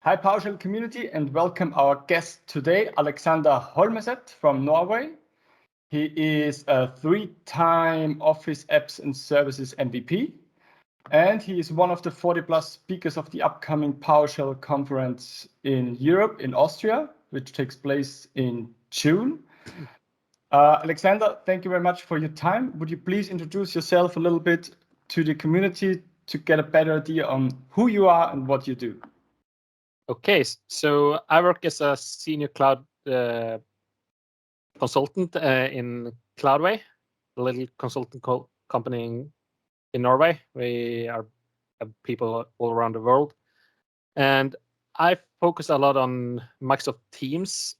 Hi, PowerShell community, and welcome our guest today, Alexander Holmeset from Norway. He is a 3-time Office Apps and Services MVP, and he is one of the 40+ speakers of the upcoming PowerShell conference in Europe, in Austria, which takes place in June. Alexander, thank you very much for your time. Would you please introduce yourself a little bit to the community to get a better idea on who you are and what you do? Okay, so I work as a senior cloud consultant in Cloudway, a little consulting company in Norway. We are people all around the world. And I focus a lot on Microsoft Teams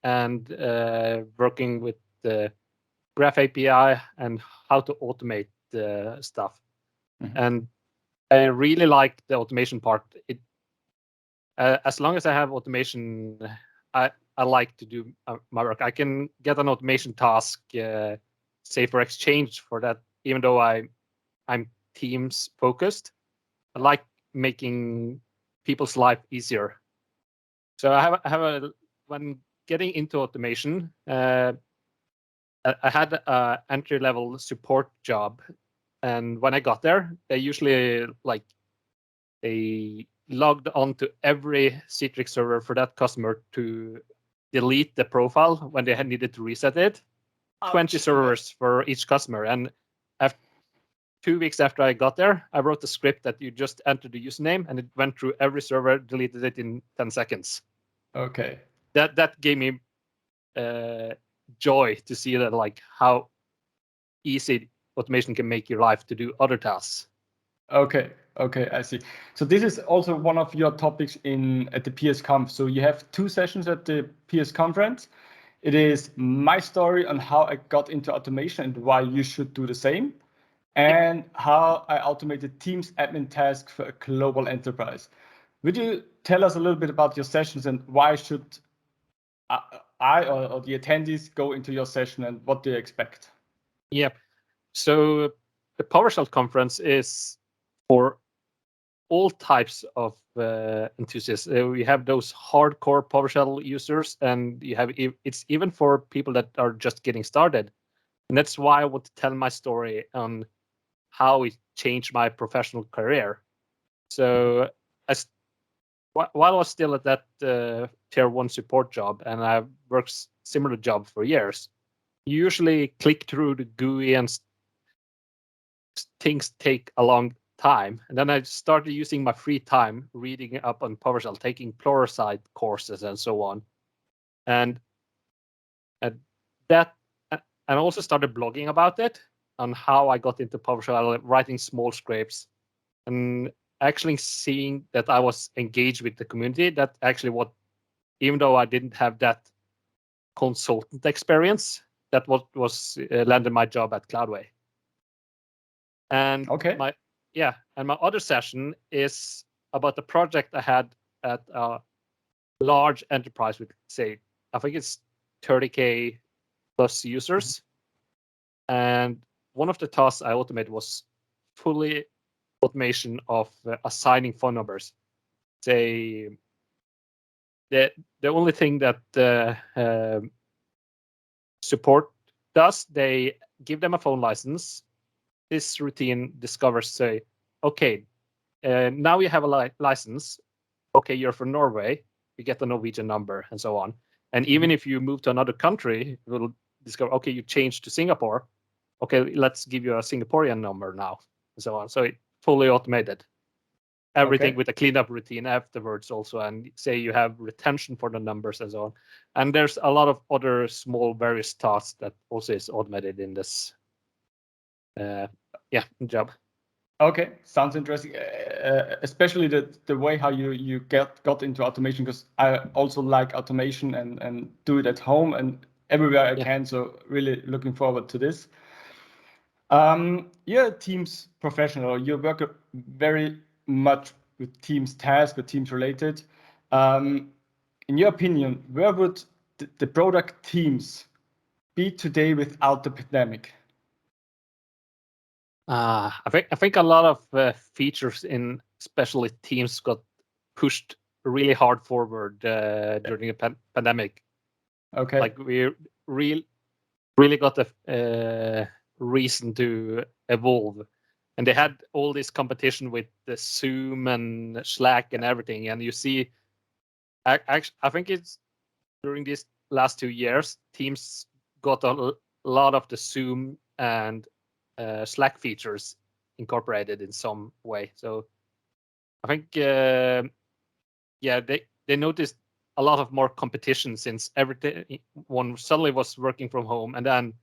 and working with the Graph API and how to automate stuff. Mm-hmm. And I really like the automation part. As long as I have automation, I like to do my work. I can get an automation task, say for Exchange for that, even though I'm Teams focused. I like making people's life easier. So when getting into automation, I had an entry-level support job, and when I got there, they usually they logged onto every Citrix server for that customer to delete the profile when they had needed to reset it. 20 servers for each customer. And after 2 weeks after I got there, I wrote a script that you just entered the username and it went through every server, deleted it in 10 seconds. Okay. That gave me joy to see that how easy automation can make your life to do other tasks. Okay, I see. So this is also one of your topics at the PSCONF. So you have 2 sessions at the PS conference. It is my story on how I got into automation and why you should do the same, and how I automated Teams admin tasks for a global enterprise. Would you tell us a little bit about your sessions and why should I or the attendees go into your session and what do you expect? Yeah. So the PowerShell conference is for all types of enthusiasts. We have those hardcore PowerShell users, and it's even for people that are just getting started. And that's why I want to tell my story on how it changed my professional career. So while I was still at that tier 1 support job, and I worked similar job for years, you usually click through the GUI and things take a long time. And then I started using my free time reading up on PowerShell, taking Pluralsight courses and so on. And I also started blogging about it, on how I got into PowerShell, writing small scripts, and actually seeing that I was engaged with the community. That actually even though I didn't have that consultant experience, that was landed my job at Cloudway. And okay. my other session is about the project I had at a large enterprise with, say, I think it's 30K plus users. And one of the tasks I automated was fully automation of assigning phone numbers. Say, the only thing that support does, they give them a phone license. This routine discovers, say, okay, now you have a license. Okay, you're from Norway. You get the Norwegian number and so on. And even if you move to another country, it will discover, okay, you changed to Singapore. Okay, let's give you a Singaporean number now, and so on. So it's fully automated. Everything with a cleanup routine afterwards also, and say you have retention for the numbers and so on. And there's a lot of other small various tasks that also is automated in this job. Okay, sounds interesting. Especially the way how you got into automation, because I also like automation and do it at home and everywhere I can. So really looking forward to this. You're a Teams professional. You work very much with Teams tasks, with Teams related. In your opinion, where would the product Teams be today without the pandemic? I think a lot of features in especially Teams got pushed really hard forward during the pandemic. Okay. Like we really got a reason to evolve. And they had all this competition with the Zoom and Slack and everything. And you see, actually, I think it's during these last 2 years, Teams got a lot of the Zoom and Slack features incorporated in some way. So I think, yeah, they noticed a lot of more competition since everyone suddenly was working from home, and then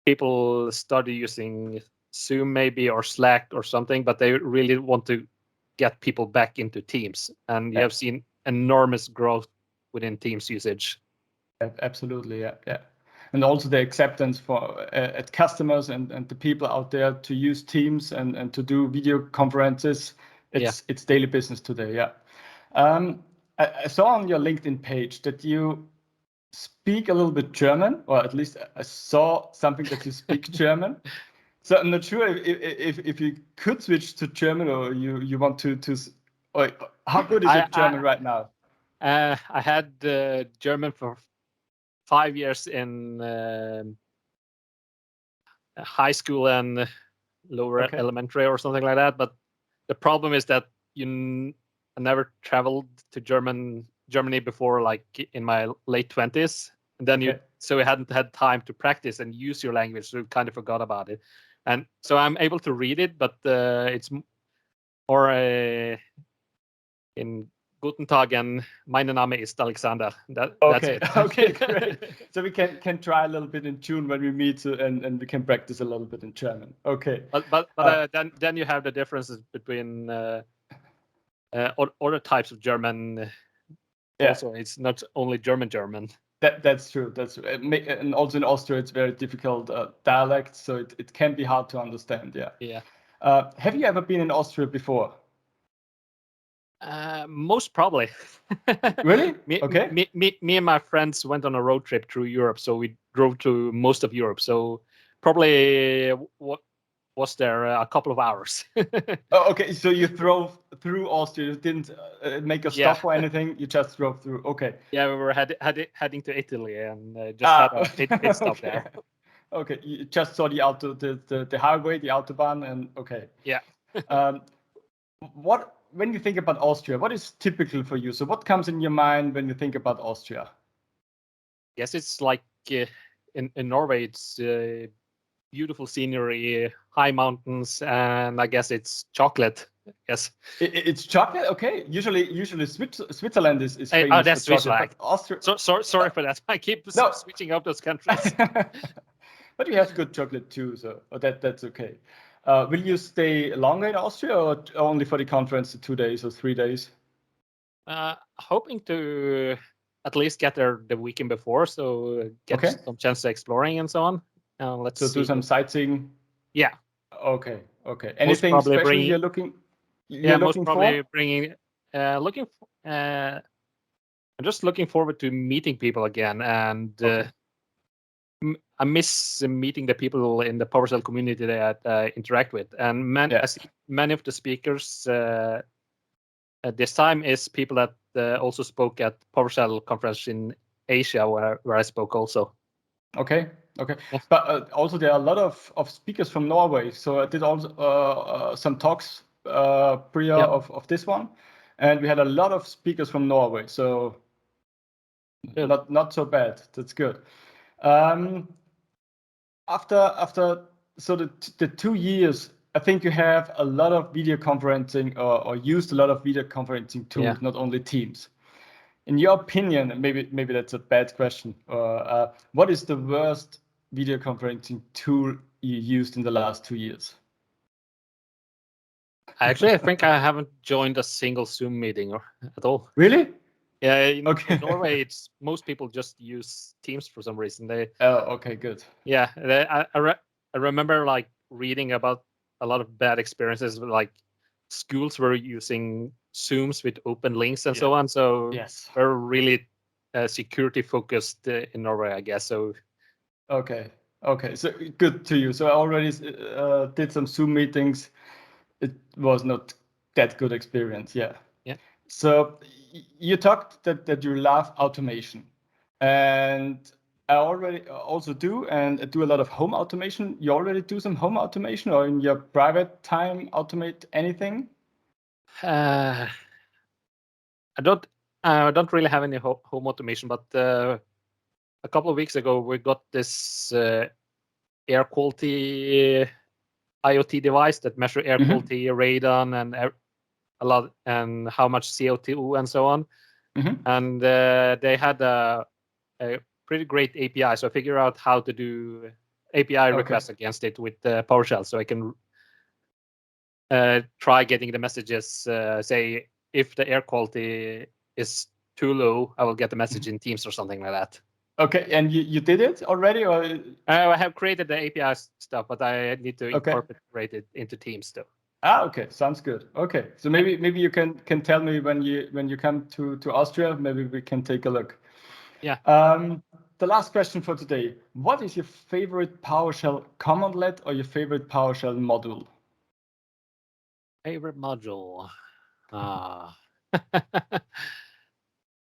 people started using Zoom maybe or Slack or something, but they really want to get people back into Teams, and you have seen enormous growth within Teams usage. Absolutely, yeah. And also the acceptance for at customers and the people out there to use Teams and to do video conferences. It's daily business today, yeah. I saw on your LinkedIn page that you speak a little bit German, or at least I saw something that you speak German. So I'm not sure if you could switch to German, or you want to or how good is your German right now? I had German for 5 years in high school and lower elementary or something like that. But the problem is that I never traveled to Germany before, like in my late 20s. And then so we hadn't had time to practice and use your language, so we kind of forgot about it. And so I'm able to read it, but it's more in Guten Tag and meine Name ist Alexander. That's it. Okay, great. So we can try a little bit in June when we meet, and we can practice a little bit in German. Okay. But then you have the differences between other types of German. Also, it's not only German. That's true. And also in Austria, it's very difficult dialect, so it can be hard to understand. Yeah. Have you ever been in Austria before? Most probably. Really? Me and my friends went on a road trip through Europe, so we drove to most of Europe. So probably was there a couple of hours. Okay, so you drove through Austria. You didn't make a stop or anything. You just drove through. Okay. Yeah, we were heading to Italy and just had a pit stop there. Okay, you just saw the highway, the autobahn, and okay. Yeah. When you think about Austria, what is typical for you? So what comes in your mind when you think about Austria? Yes, it's like in Norway, it's beautiful scenery, high mountains, and I guess it's chocolate. Yes, it's chocolate. Okay, usually Switzerland is famous oh, that's for chocolate. Austria. Sorry for that. I keep switching up those countries. But we have good chocolate too, so that's okay. Will you stay longer in Austria, or only for the conference, 2 days or 3 days? Hoping to at least get there the weekend before, so get some chance to exploring and so on. Let's see. Do some sightseeing. Yeah. Okay. Anything special you're looking? Most probably bringing. I'm just looking forward to meeting people again, and I miss meeting the people in the PowerShell community that I interact with. And I see many of the speakers this time is people that also spoke at PowerShell conference in Asia, where I spoke also. Okay. Yeah. But also there are a lot of speakers from Norway. So I did also some talks prior of this one, and we had a lot of speakers from Norway. So not so bad. That's good. After so the 2 years, I think you have a lot of video conferencing or used a lot of video conferencing tools, not only Teams. In your opinion, and maybe that's a bad question, what is the worst video conferencing tool you used in the last 2 years? Actually, I think I haven't joined a single Zoom meeting at all. Really? Yeah, in Norway, most people just use Teams for some reason. Okay, good. Yeah, I remember like reading about a lot of bad experiences, like schools were using Zooms with open links and so on. So we're really security focused in Norway, I guess. So okay, so good to you. So I already did some Zoom meetings. It was not that good experience. Yeah. Yeah. So you talked that you love automation, and I already also do, and I do a lot of home automation. You already do some home automation, or in your private time automate anything? I don't really have any home automation, but a couple of weeks ago we got this air quality IoT device that measure air quality, radon, and a lot, and how much CO2 and so on. And they had a pretty great API, so I figured out how to do API requests against it with PowerShell, so I can try getting the messages. Say if the air quality is too low, I will get the message in Teams or something like that. Okay, and you did it already, or? I have created the API stuff, but I need to incorporate it into Teams though. Okay, sounds good. Okay, so maybe you can tell me when you come to Austria. Maybe we can take a look. Yeah. The last question for today: what is your favorite PowerShell commandlet or your favorite PowerShell module? Favorite module.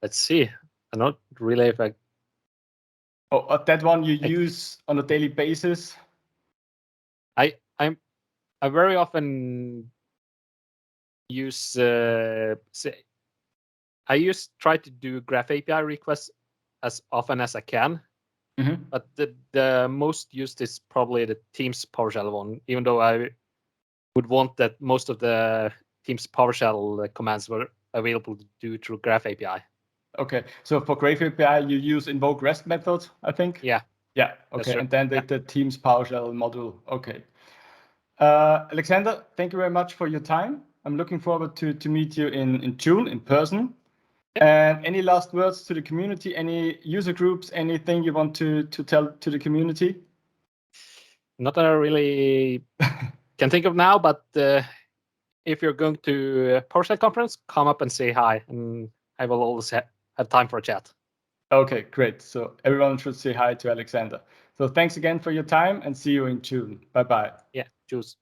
Let's see. I'm not really if I. Oh, that one you use on a daily basis. I very often use try to do Graph API requests as often as I can. But the most used is probably the Teams PowerShell one, even though I would want that most of the Teams PowerShell commands were available to do through Graph API. Okay, so for Graph API, you use invoke REST method, I think? Yeah. Yeah, okay, and then the Teams PowerShell module, okay. Alexander, thank you very much for your time. I'm looking forward to meet you in June in person. And any last words to the community, any user groups, anything you want to tell to the community? Not that I really can think of now, but if you're going to a PowerShell conference, come up and say hi, and I will always have time for a chat. Okay, great. So everyone should say hi to Alexander. So thanks again for your time and see you in June. Bye-bye. Yeah, choose.